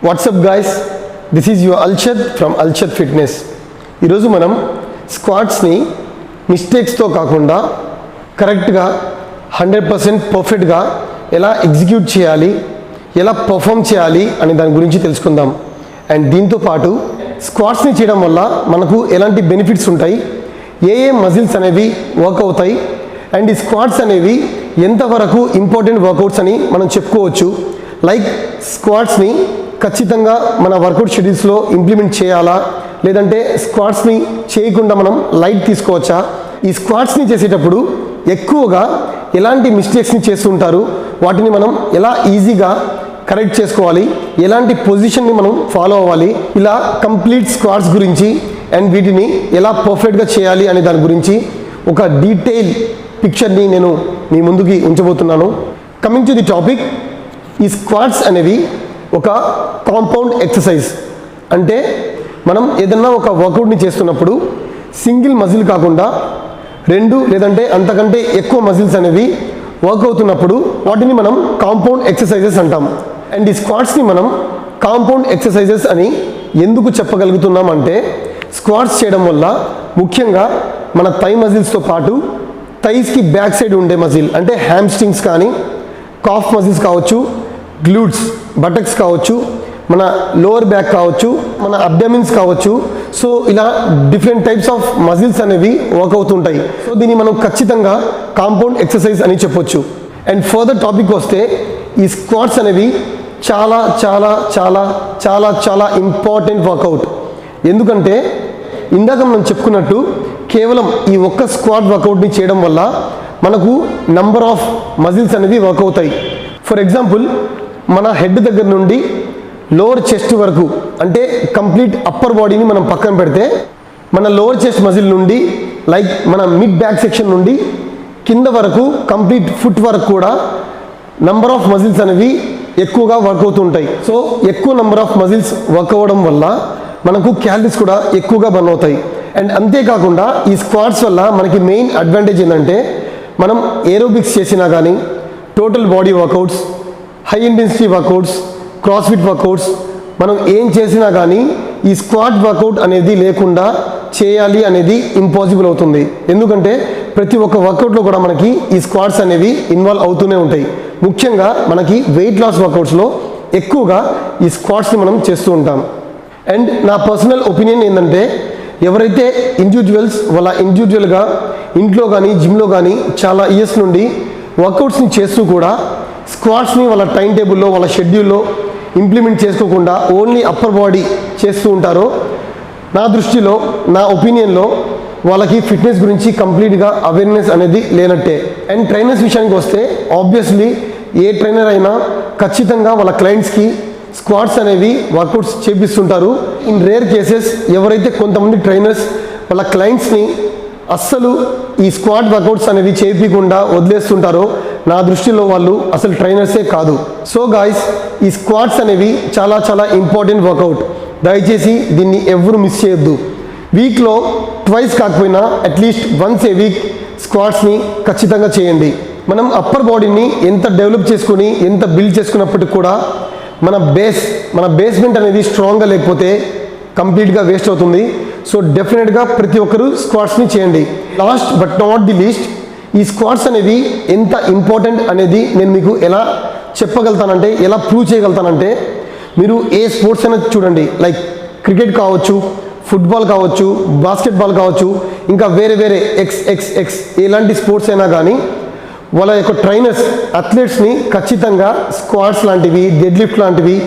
WhatsApp guys, this is your Alshad from Alshad fitness. ఈరోజు మనం స్క్వాట్స్ని మిస్టేక్స్తో కాకుండా కరెక్ట్గా 100% పర్ఫెక్ట్గా ఎలా ఎగ్జిక్యూట్ చేయాలి, ఎలా పర్ఫామ్ చేయాలి అనే దాని గురించి తెలుసుకుందాం. అండ్ దీంతోపాటు స్క్వాట్స్ని చేయడం వల్ల మనకు ఎలాంటి బెనిఫిట్స్ ఉంటాయి, ఏ మజిల్స్ అనేవి వర్క్ అవుతాయి, అండ్ ఈ స్క్వాట్స్ అనేవి ఎంతవరకు ఇంపార్టెంట్ వర్కౌట్స్ అని మనం చెప్పుకోవచ్చు. లైక్ స్క్వాట్స్ని ఖచ్చితంగా మన వర్కౌట్ షెడ్యూల్స్లో ఇంప్లిమెంట్ చేయాలా, లేదంటే స్క్వాట్స్ని చేయకుండా మనం లైట్ తీసుకోవచ్చా, ఈ స్క్వాట్స్ని చేసేటప్పుడు ఎక్కువగా ఎలాంటి మిస్టేక్స్ని చేస్తుంటారు, వాటిని మనం ఎలా ఈజీగా కరెక్ట్ చేసుకోవాలి, ఎలాంటి పొజిషన్ని మనం ఫాలో అవ్వాలి, ఇలా కంప్లీట్ స్క్వాట్స్ గురించి అండ్ వీటిని ఎలా పర్ఫెక్ట్గా చేయాలి అనే దాని గురించి ఒక డీటెయిల్ పిక్చర్ని నేను మీ ముందుకి ఉంచబోతున్నాను. కమింగ్ టు ది టాపిక్, ఈ స్క్వాట్స్ అనేవి ఒక కాంపౌండ్ ఎక్సర్సైజ్. అంటే మనం ఏదన్నా ఒక వర్కౌట్ని చేస్తున్నప్పుడు సింగిల్ మజిల్ కాకుండా 2 లేదంటే అంతకంటే ఎక్కువ మజిల్స్ అనేవి వర్క్ అవుతున్నప్పుడు వాటిని మనం కాంపౌండ్ ఎక్సర్సైజెస్ అంటాం. అండ్ ఈ స్క్వాట్స్ని మనం కాంపౌండ్ ఎక్సర్సైజెస్ అని ఎందుకు చెప్పగలుగుతున్నాం అంటే, స్క్వాట్స్ చేయడం వల్ల ముఖ్యంగా మన థై మజిల్స్తో పాటు థైస్కి బ్యాక్ సైడ్ ఉండే మజిల్ అంటే హ్యామ్స్ట్రింగ్స్ కానీ, కాఫ్ మజిల్స్ కావచ్చు, గ్లూట్స్ బటక్స్ కావచ్చు, మన లోవర్ బ్యాక్ కావచ్చు, మన అబ్డామిన్స్ కావచ్చు. సో ఇలా డిఫరెంట్ టైప్స్ ఆఫ్ మజిల్స్ అనేవి వర్క్ అవుతుంటాయి. సో దీన్ని మనం ఖచ్చితంగా కాంపౌండ్ ఎక్సర్సైజ్ అని చెప్పొచ్చు. అండ్ ఫర్దర్ టాపిక్ వస్తే, ఈ స్క్వాట్స్ అనేవి చాలా చాలా చాలా చాలా చాలా ఇంపార్టెంట్ వర్కౌట్. ఎందుకంటే ఇందాక మనం చెప్పుకున్నట్టు కేవలం ఈ ఒక్క స్క్వాట్ వర్కౌట్ని చేయడం వల్ల మనకు నంబర్ ఆఫ్ మజిల్స్ అనేవి వర్క్ అవుతాయి. ఫర్ ఎగ్జాంపుల్, మన హెడ్ దగ్గర నుండి లోవర్ చెస్ట్ వరకు అంటే కంప్లీట్ అప్పర్ బాడీని మనం పక్కన పెడితే, మన లోవర్ చెస్ట్ మజిల్ నుండి లైక్ మన మిడ్ బ్యాక్ సెక్షన్ నుండి కింద వరకు కంప్లీట్ ఫుట్ వరకు కూడా నంబర్ ఆఫ్ మజిల్స్ అనేవి ఎక్కువగా వర్క్ అవుతుంటాయి. సో ఎక్కువ నంబర్ ఆఫ్ మజిల్స్ వర్క్ అవ్వడం వల్ల మనకు క్యాలరీస్ కూడా ఎక్కువగా బర్న్ అవుతాయి. అండ్ అంతేకాకుండా ఈ స్క్వాట్స్ వల్ల మనకి మెయిన్ అడ్వాంటేజ్ ఏంటంటే, మనం ఏరోబిక్స్ చేసినా కానీ, total body workouts, high intensity workouts, CrossFit workouts, మనం ఏం చేసినా కానీ ఈ స్క్వాట్ వర్కౌట్ అనేది లేకుండా చేయాలి అనేది ఇంపాసిబుల్ అవుతుంది. ఎందుకంటే ప్రతి ఒక్క వర్కౌట్లో కూడా మనకి ఈ స్క్వాట్స్ అనేవి ఇన్వాల్వ్ అవుతూనే ఉంటాయి. ముఖ్యంగా మనకి వెయిట్ లాస్ వర్కౌట్స్లో ఎక్కువగా ఈ స్క్వాట్స్ని మనం చేస్తూ ఉంటాం. అండ్ నా పర్సనల్ ఒపీనియన్ ఏంటంటే, ఎవరైతే వాళ్ళ ఇండివిజువల్గా ఇంట్లో కానీ జిమ్లో కానీ చాలా ఇయర్స్ నుండి వర్కౌట్స్ని చేస్తూ కూడా స్క్వాట్స్ని వాళ్ళ టైం టేబుల్లో, వాళ్ళ షెడ్యూల్లో ఇంప్లిమెంట్ చేసుకోకుండా ఓన్లీ అప్పర్ బాడీ చేస్తూ ఉంటారో, నా దృష్టిలో, నా ఒపీనియన్లో వాళ్ళకి ఫిట్నెస్ గురించి కంప్లీట్గా అవేర్నెస్ అనేది లేనట్టే. అండ్ ట్రైనర్స్ విషయానికి వస్తే, ఆబ్వియస్లీ ఏ ట్రైనర్ అయినా ఖచ్చితంగా వాళ్ళ క్లయింట్స్కి స్క్వాట్స్ అనేవి వర్కౌట్స్ చేపిస్తుంటారు. ఇన్ రేర్ కేసెస్ ఎవరైతే కొంతమంది ట్రైనర్స్ వాళ్ళ క్లయింట్స్ని అస్సలు ఈ స్క్వాట్ వర్కౌట్స్ అనేవి చేయించకుండా వదిలేస్తుంటారో, నా దృష్టిలో వాళ్ళు అసలు ట్రైనర్సే కాదు. సో గాయ్స్, ఈ స్క్వాట్స్ అనేవి చాలా చాలా ఇంపార్టెంట్ వర్కౌట్. దయచేసి దీన్ని ఎవరు మిస్ చేయొద్దు. వీక్లో ట్వైస్ కాకపోయినా అట్లీస్ట్ వన్స్ ఏ వీక్ స్క్వాట్స్ని ఖచ్చితంగా చేయండి. మనం అప్పర్ బాడీని ఎంత డెవలప్ చేసుకుని, ఎంత బిల్డ్ చేసుకున్నప్పటికీ కూడా మన బేస్మెంట్ అనేది స్ట్రాంగ్గా లేకపోతే కంప్లీట్గా వేస్ట్ అవుతుంది. సో డెఫినెట్గా ప్రతి ఒక్కరూ స్క్వాట్స్ని చేయండి. Last but not the least, ఈ స్క్వాట్స్ అనేవి ఎంత ఇంపార్టెంట్ అనేది నేను మీకు ఎలా చెప్పగలుగుతానంటే, ఎలా ప్రూవ్ చేయగలుగుతానంటే, మీరు ఏ స్పోర్ట్స్ అయినా చూడండి, లైక్ క్రికెట్ కావచ్చు, ఫుట్బాల్ కావచ్చు, బాస్కెట్బాల్ కావచ్చు, ఇంకా వేరే వేరే ఎక్స్ ఎలాంటి స్పోర్ట్స్ అయినా కానీ వాళ్ళ యొక్క ట్రైనర్స్ అథ్లెట్స్ని ఖచ్చితంగా స్క్వాట్స్ లాంటివి, డెడ్ లిఫ్ట్ లాంటివి,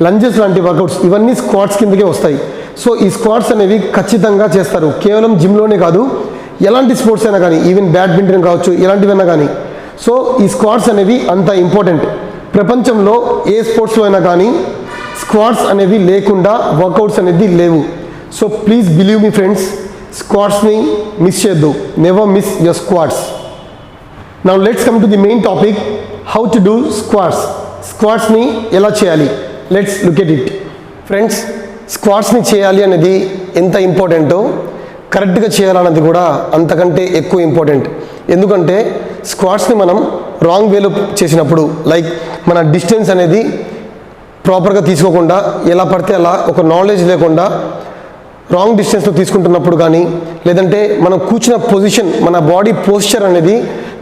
లంజెస్ లాంటి వర్కౌట్స్ ఇవన్నీ స్క్వాట్స్ కిందకే వస్తాయి. సో ఈ స్క్వాట్స్ అనేవి ఖచ్చితంగా చేస్తారు. కేవలం జిమ్లోనే కాదు, ఎలాంటి స్పోర్ట్స్ అయినా కానీ, ఈవెన్ బ్యాడ్మింటన్ కావచ్చు, ఎలాంటివైనా కానీ. సో ఈ స్క్వాట్స్ అనేవి అంత ఇంపార్టెంట్. ప్రపంచంలో ఏ స్పోర్ట్స్లో అయినా కానీ స్క్వాట్స్ అనేవి లేకుండా వర్కౌట్స్ అనేది లేవు. So please believe me friends, స్క్వాట్స్ని మిస్ చేయొద్దు. Never miss your squats. Now let's come to the main topic, how to do squats. స్క్వాట్స్ని ఎలా చేయాలి, let's look at it. Friends, స్క్వాట్స్ని చేయాలి అనేది ఎంత ఇంపార్టెంటో, కరెక్ట్గా చేయాలన్నది కూడా అంతకంటే ఎక్కువ ఇంపార్టెంట్. ఎందుకంటే స్క్వాట్స్ని మనం రాంగ్ వేలో చేసినప్పుడు, లైక్ మన డిస్టెన్స్ అనేది ప్రాపర్గా తీసుకోకుండా ఎలా పడితే అలా ఒక నాలెడ్జ్ లేకుండా రాంగ్ డిస్టెన్స్లో తీసుకుంటున్నప్పుడు కానీ, లేదంటే మనం కూర్చున్న పొజిషన్, మన బాడీ పోస్చర్ అనేది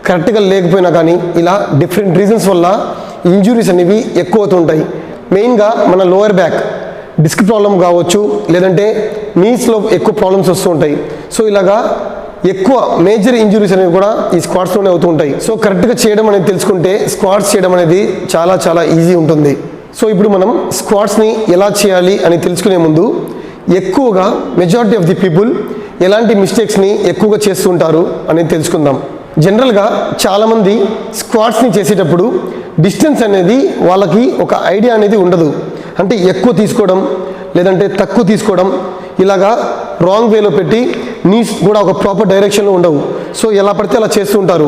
కరెక్ట్గా లేకపోయినా కానీ, ఇలా డిఫరెంట్ రీజన్స్ వల్ల ఇంజురీస్ అనేవి ఎక్కువ అవుతుంటాయి. మెయిన్గా మన లోయర్ బ్యాక్ డిస్క్ ప్రాబ్లం కావచ్చు, లేదంటే నీస్లో ఎక్కువ ప్రాబ్లమ్స్ వస్తూ ఉంటాయి. సో ఇలాగా ఎక్కువ మేజర్ ఇంజురీస్ అనేవి కూడా ఈ స్క్వాట్స్లోనే అవుతూ ఉంటాయి. సో కరెక్ట్గా చేయడం అనేది తెలుసుకుంటే స్క్వాట్స్ చేయడం అనేది చాలా చాలా ఈజీ ఉంటుంది. సో ఇప్పుడు మనం స్క్వాట్స్ని ఎలా చేయాలి అని తెలుసుకునే ముందు ఎక్కువగా మెజారిటీ ఆఫ్ ది పీపుల్ ఎలాంటి మిస్టేక్స్ని ఎక్కువగా చేస్తుంటారు అనేది తెలుసుకుందాం. జనరల్గా చాలామంది స్క్వాట్స్ని చేసేటప్పుడు డిస్టెన్స్ అనేది వాళ్ళకి ఒక ఐడియా అనేది ఉండదు. అంటే ఎక్కువ తీసుకోవడం లేదంటే తక్కువ తీసుకోవడం, ఇలాగా రాంగ్ వేలో పెట్టి నీస్ కూడా ఒక ప్రాపర్ డైరెక్షన్లో ఉండవు. సో ఎలా పడితే అలా చేస్తూ ఉంటారు.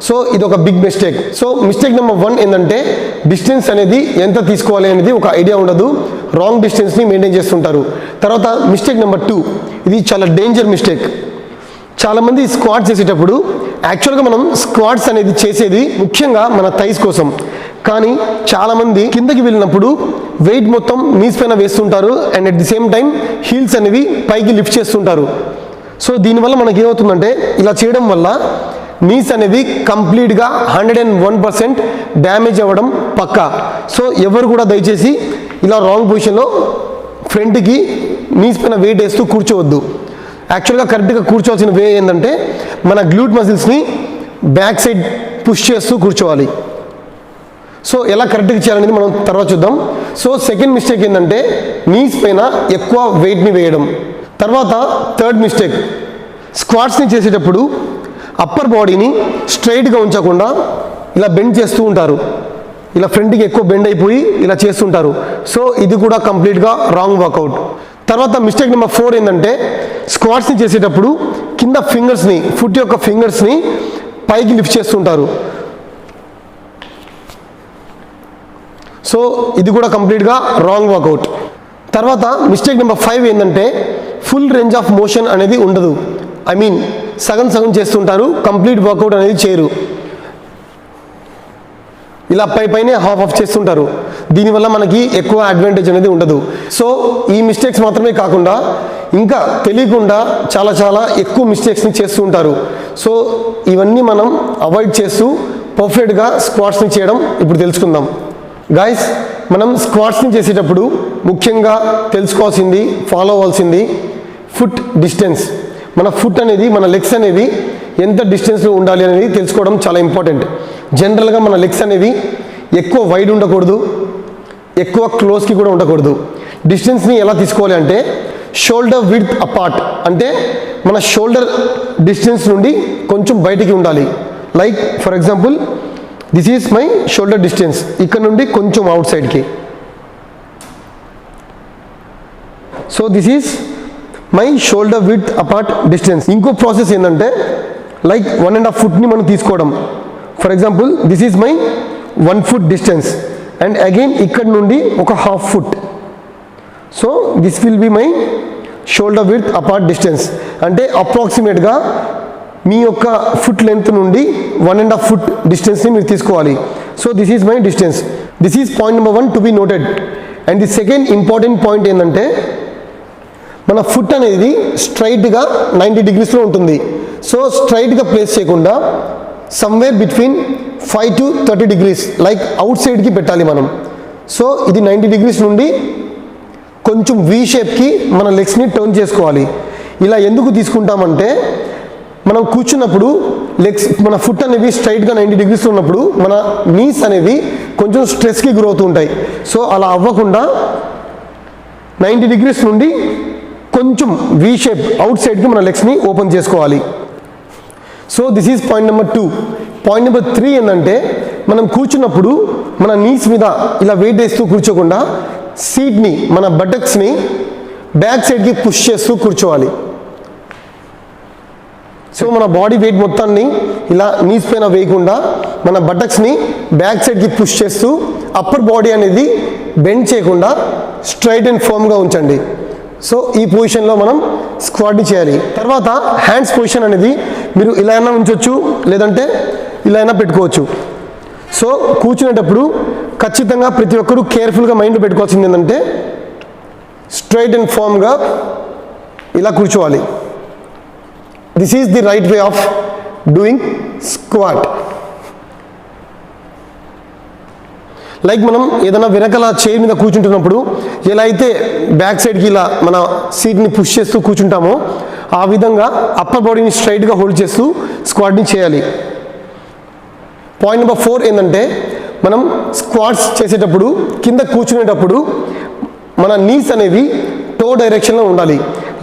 సో ఇది ఒక big mistake. So mistake number 1 ఏంటంటే డిస్టెన్స్ అనేది ఎంత తీసుకోవాలి అనేది ఒక ఐడియా ఉండదు, రాంగ్ డిస్టెన్స్ని మెయింటైన్ చేస్తుంటారు. తర్వాత మిస్టేక్ నెంబర్ 2, ఇది చాలా డేంజర్ మిస్టేక్. చాలామంది స్క్వాట్స్ చేసేటప్పుడు యాక్చువల్గా మనం స్క్వాట్స్ అనేది చేసేది ముఖ్యంగా మన థైస్ కోసం, కానీ చాలామంది కిందకి వెళ్ళినప్పుడు వెయిట్ మొత్తం నీస్ పైన వేస్తుంటారు and at the same time heels అనేవి పైకి లిఫ్ట్ చేస్తుంటారు. సో దీనివల్ల మనకి ఏమవుతుందంటే ఇలా చేయడం వల్ల నీస్ అనేది కంప్లీట్గా 101% డ్యామేజ్ అవ్వడం పక్కా. సో ఎవరు కూడా దయచేసి ఇలా రాంగ్ పొజిషన్లో ఫ్రంట్కి నీస్ పైన వెయిట్ వేస్తూ కూర్చోవద్దు. యాక్చువల్గా కరెక్ట్గా కూర్చోవాల్సిన వే ఏంటంటే మన గ్లూట్ మజిల్స్ని బ్యాక్ సైడ్ పుష్ చేస్తూ కూర్చోవాలి. సో ఎలా కరెక్ట్గా చేయాలనేది మనం తర్వాత చూద్దాం. సో సెకండ్ మిస్టేక్ ఏంటంటే నీస్ పైన ఎక్కువ వెయిట్ని వేయడం. తర్వాత థర్డ్ మిస్టేక్, స్క్వాట్స్ని చేసేటప్పుడు అప్పర్ బాడీని స్ట్రైట్గా ఉంచకుండా ఇలా బెండ్ చేస్తూ ఉంటారు. ఇలా ఫ్రంట్కి ఎక్కువ బెండ్ అయిపోయి ఇలా చేస్తుంటారు. సో ఇది కూడా కంప్లీట్గా రాంగ్ వర్కౌట్. తర్వాత మిస్టేక్ నెంబర్ 4 ఏంటంటే స్క్వాట్స్ని చేసేటప్పుడు కింద ఫింగర్స్ని, ఫుట్ యొక్క ఫింగర్స్ని పైకి లిఫ్ట్ చేస్తుంటారు. సో ఇది కూడా కంప్లీట్గా రాంగ్ వర్కౌట్. తర్వాత మిస్టేక్ నెంబర్ 5 ఏంటంటే ఫుల్ రేంజ్ ఆఫ్ మోషన్ అనేది ఉండదు. ఐ మీన్ సగం సగం చేస్తుంటారు, కంప్లీట్ వర్కౌట్ అనేది చేయరు. ఇలా పైనే హాఫ్ ఆఫ్ చేస్తుంటారు. దీనివల్ల మనకి ఎక్కువ అడ్వాంటేజ్ అనేది ఉండదు. సో ఈ మిస్టేక్స్ మాత్రమే కాకుండా ఇంకా తెలియకుండా చాలా చాలా ఎక్కువ మిస్టేక్స్ని చేస్తూ ఉంటారు. సో ఇవన్నీ మనం అవాయిడ్ చేస్తూ పర్ఫెక్ట్గా స్క్వాట్స్ని చేయడం ఇప్పుడు తెలుసుకుందాం. గాయస్, మనం స్క్వాట్స్ని చేసేటప్పుడు ముఖ్యంగా తెలుసుకోవాల్సింది, ఫాలో అవ్వాల్సింది ఫుట్ డిస్టెన్స్. మన ఫుట్ అనేది, మన లెగ్స్ అనేవి ఎంత డిస్టెన్స్లో ఉండాలి అనేది తెలుసుకోవడం చాలా ఇంపార్టెంట్. జనరల్గా మన లెగ్స్ అనేవి ఎక్కువ వైడ్ ఉండకూడదు, ఎక్కువ క్లోజ్కి కూడా ఉండకూడదు. డిస్టెన్స్ని ఎలా తీసుకోవాలి అంటే షోల్డర్ విడ్త్ అపార్ట్, అంటే మన షోల్డర్ డిస్టెన్స్ నుండి కొంచెం బయటికి ఉండాలి. Like for example this is my shoulder distance, ఇక్కడ నుండి కొంచెం అవుట్ సైడ్కి. So this is my shoulder width apart distance. ఇంకో ప్రాసెస్ ఏంటంటే లైక్ 1.5 ఫుట్ని మనం తీసుకోవడం. For example this is my 1 foot distance and again ఇక్కడ నుండి ఒక half foot. So this will be my shoulder width apart distance. అంటే అప్రాక్సిమేట్గా మీ యొక్క ఫుట్ లెంత్ నుండి 1.5 ఫుట్ డిస్టెన్స్ని మీరు తీసుకోవాలి. So this is my distance. This is point number 1 to be noted. And the second important point ఏంటంటే మన foot అనేది స్ట్రైట్గా 90 degreesలో ఉంటుంది. సో స్ట్రైట్గా ప్లేస్ చేయకుండా somewhere between 5 to 30 degrees like out సైడ్కి పెట్టాలి మనం. సో ఇది 90 degrees నుండి కొంచెం వీ షేప్కి మన లెగ్స్ని టర్న్ చేసుకోవాలి. ఇలా ఎందుకు తీసుకుంటామంటే మనం కూర్చున్నప్పుడు లెగ్స్, మన ఫుట్ అనేవి స్ట్రైట్గా 90 degreesలో ఉన్నప్పుడు మన నీస్ అనేవి కొంచెం స్ట్రెస్కి గురవుతూ ఉంటాయి. సో అలా అవ్వకుండా 90 degrees నుండి కొంచెం వీ షేప్ అవుట్ సైడ్కి మన లెగ్స్ని ఓపెన్ చేసుకోవాలి. So this is point number 2. Point number 3 ఏంటంటే మనం కూర్చున్నప్పుడు మన నీస్ మీద ఇలా వెయిట్ వేస్తూ కూర్చోకుండా సీట్ని, మన బటక్స్ని బ్యాక్ సైడ్కి పుష్ చేస్తూ కూర్చోవాలి. సో మన బాడీ వెయిట్ మొత్తాన్ని ఇలా నీస్ పైన వేయకుండా మన బటక్స్ని బ్యాక్ సైడ్కి పుష్ చేస్తూ అప్పర్ బాడీ అనేది బెండ్ చేయకుండా స్ట్రైట్ అండ్ ఫర్మ్గా ఉంచండి. సో ఈ పొజిషన్లో మనం స్క్వాట్ని చేయాలి. తర్వాత హ్యాండ్స్ పొజిషన్ అనేది మీరు ఇలా అయినా ఉంచవచ్చు, లేదంటే ఇలా అయినా పెట్టుకోవచ్చు. సో కూర్చునేటప్పుడు ఖచ్చితంగా ప్రతి ఒక్కరూ కేర్ఫుల్గా మైండ్లో పెట్టుకోవాల్సింది ఏంటంటే స్ట్రైట్ అండ్ ఫామ్గా ఇలా కూర్చోవాలి. This is the right way of doing squat. Like మనం ఏదైనా వెనకాల చైర్ మీద కూర్చుంటున్నప్పుడు ఎలా అయితే బ్యాక్ సైడ్కి ఇలా మన సీట్ని పుష్ చేస్తూ కూర్చుంటామో ఆ విధంగా అప్పర్ బాడీని స్ట్రైట్గా హోల్డ్ చేస్తూ స్క్వాట్ని చేయాలి. పాయింట్ నెంబర్ 4 ఏంటంటే మనం స్క్వాట్స్ చేసేటప్పుడు కింద కూర్చునేటప్పుడు మన నీస్ అనేవి టో డైరెక్షన్లో ఉండాలి.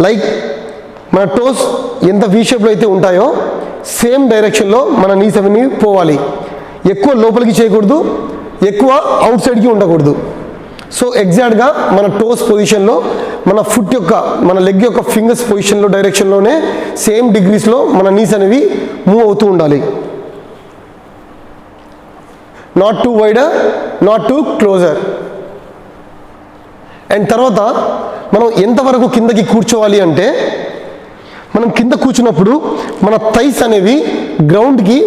లైక్ మన టోస్ ఎంత వీ షేప్లో అయితే ఉంటాయో సేమ్ డైరెక్షన్లో మన నీస్ అవన్నీ పోవాలి. ఎక్కువ లోపలికి చేయకూడదు, ఎక్కువ అవుట్ సైడ్కి ఉండకూడదు. సో ఎగ్జాక్ట్గా మన టోస్ పొజిషన్లో మన ఫుట్ యొక్క మన లెగ్ యొక్క ఫింగర్స్ పొజిషన్లో డైరెక్షన్లోనే సేమ్ డిగ్రీస్లో మన నీస్ అనేవి మూవ్ అవుతూ ఉండాలి. Not too wider, not too closer. And తర్వాత మనం ఎంతవరకు కిందకి కూర్చోవాలి అంటే మనం కింద కూర్చున్నప్పుడు మన థైస్ అనేవి గ్రౌండ్కి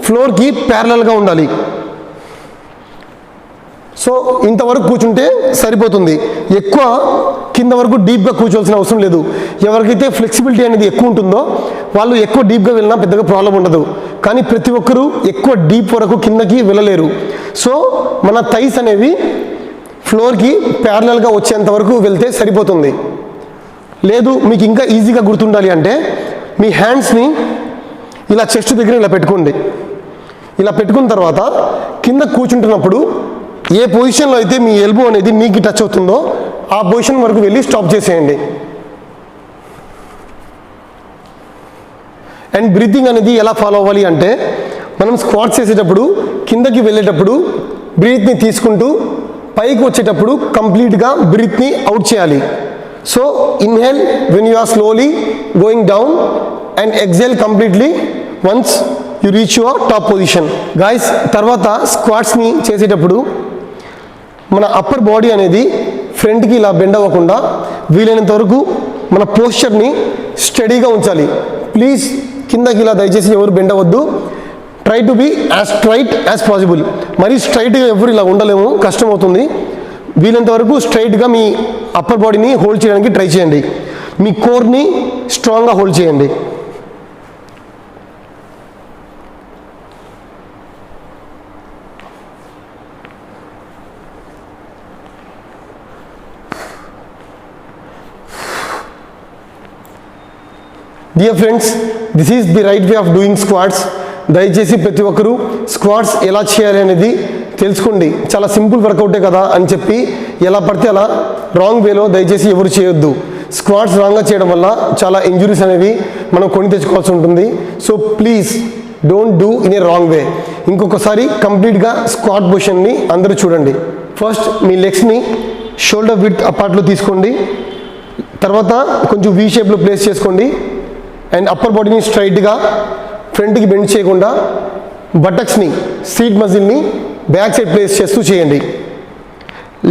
ఫ్లోర్కి ప్యారలల్గా ఉండాలి. సో ఇంతవరకు కూర్చుంటే సరిపోతుంది. ఎక్కువ కింద వరకు డీప్గా కూర్చోవాల్సిన అవసరం లేదు. ఎవరికైతే ఫ్లెక్సిబిలిటీ అనేది ఎక్కువ ఉంటుందో వాళ్ళు ఎక్కువ డీప్గా వెళ్ళినా పెద్దగా ప్రాబ్లం ఉండదు. కానీ ప్రతి ఒక్కరూ ఎక్కువ డీప్ వరకు కిందకి వెళ్ళలేరు. సో మన థైస్ అనేవి ఫ్లోర్కి ప్యారలల్గా వచ్చేంత వరకు వెళ్తే సరిపోతుంది. లేదు మీకు ఇంకా ఈజీగా గుర్తుండాలి అంటే మీ హ్యాండ్స్ని ఇలా చెస్ట్ దగ్గర ఇలా పెట్టుకోండి. ఇలా పెట్టుకున్న తర్వాత కింద కూర్చుంటున్నప్పుడు ఏ పొజిషన్లో అయితే మీ ఎల్బో అనేది నీకి టచ్ అవుతుందో ఆ పొజిషన్ వరకు వెళ్ళి స్టాప్ చేసేయండి. అండ్ బ్రీతింగ్ అనేది ఎలా ఫాలో అవ్వాలి అంటే మనం స్క్వాట్స్ చేసేటప్పుడు కిందకి వెళ్ళేటప్పుడు బ్రీత్ని తీసుకుంటూ పైకి వచ్చేటప్పుడు కంప్లీట్గా బ్రీత్ని అవుట్ చేయాలి. So inhale when you are slowly going down and exhale completely once you reach your top position. Guys, తర్వాత స్క్వాట్స్ని చేసేటప్పుడు మన అప్పర్ బాడీ అనేది ఫ్రంట్కి ఇలా బెండ్ అవ్వకుండా వీలైనంత వరకు మన పోస్చర్ని స్టడీగా ఉంచాలి. ప్లీజ్ కిందకి ఇలా దయచేసి ఎవరు బెండ్ అవ్వద్దు. Try to be as straight as possible. మరీ స్ట్రైట్గా ఎవరు ఇలా ఉండలేము, కష్టం అవుతుంది. వీలైనంత వరకు స్ట్రైట్గా మీ అప్పర్ బాడీని హోల్డ్ చేయడానికి ట్రై చేయండి. మీ కోర్ని స్ట్రాంగ్గా హోల్డ్ చేయండి. Dear friends, this is the right way of doing squats. దయచేసి ప్రతి ఒక్కరూ స్క్వాట్స్ ఎలా చేయాలి అనేది తెలుసుకోండి. చాలా సింపుల్ వర్కౌటే కదా అని చెప్పి ఎలా పడితే అలా రాంగ్ వేలో దయచేసి ఎవరు చేయొద్దు. స్క్వాట్స్ రాంగ్గా చేయడం వల్ల చాలా ఇంజురీస్ అనేవి మనం కొని తెచ్చుకోవాల్సి ఉంటుంది. So please don't do in a wrong way. ఇంకొకసారి కంప్లీట్గా స్క్వాట్ పొజిషన్ని అందరూ చూడండి. ఫస్ట్ మీ లెగ్స్ని షోల్డర్ విడ్త్ అపార్ట్లో తీసుకోండి. తర్వాత కొంచెం వీ షేప్లో ప్లేస్ చేసుకోండి. అండ్ అప్పర్ బాడీని స్ట్రైట్గా ఫ్రంట్కి బెండ్ చేయకుండా బటక్స్ని సీట్ మజిల్ని బ్యాక్ సైడ్ ప్లేస్ చేస్తూ చేయండి.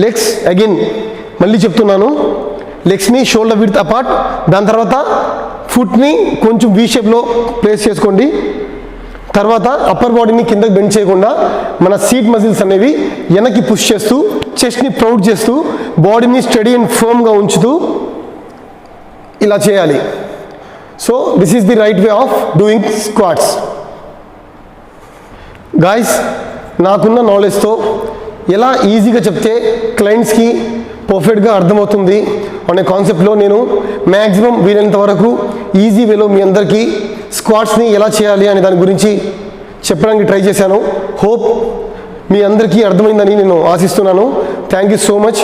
లెగ్స్ అగైన్ మళ్ళీ చెప్తున్నాను, లెగ్స్ని షోల్డర్ విడ్త్ అపార్ట్. దాని తర్వాత ఫుట్ని కొంచెం వీ షేప్లో ప్లేస్ చేసుకోండి. తర్వాత అప్పర్ బాడీని కిందకి బెండ్ చేయకుండా మన సీట్ మజిల్స్ అనేవి వెనక్కి పుష్ చేస్తూ చెస్ట్ని ప్రౌడ్ చేస్తూ బాడీని స్టడీ అండ్ ఫర్మ్గా ఉంచుతూ ఇలా చేయాలి. So this is the right way of doing squats. Guys, నాకున్న నాలెడ్జ్తో ఎలా ఈజీగా చెప్తే క్లయింట్స్కి పర్ఫెక్ట్గా అర్థమవుతుంది అనే కాన్సెప్ట్లో నేను మ్యాక్సిమం వీలైనంత వరకు ఈజీ వేలో మీ అందరికీ స్క్వాట్స్ని ఎలా చేయాలి అనే దాని గురించి చెప్పడానికి ట్రై చేశాను. హోప్ మీ అందరికీ అర్థమైందని నేను ఆశిస్తున్నాను. Thank you so much.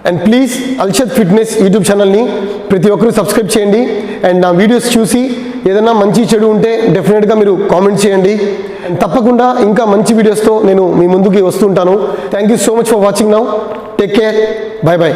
And please Alshad fitness YouTube ఛానల్ని ప్రతి ఒక్కరూ సబ్స్క్రైబ్ చేయండి. అండ్ నా వీడియోస్ చూసి ఏదైనా మంచి చెడు ఉంటే డెఫినెట్గా మీరు కామెంట్ చేయండి. అండ్ తప్పకుండా ఇంకా మంచి వీడియోస్తో నేను మీ ముందుకి వస్తుంటాను. Thank you so much for watching now. Take care. Bye by.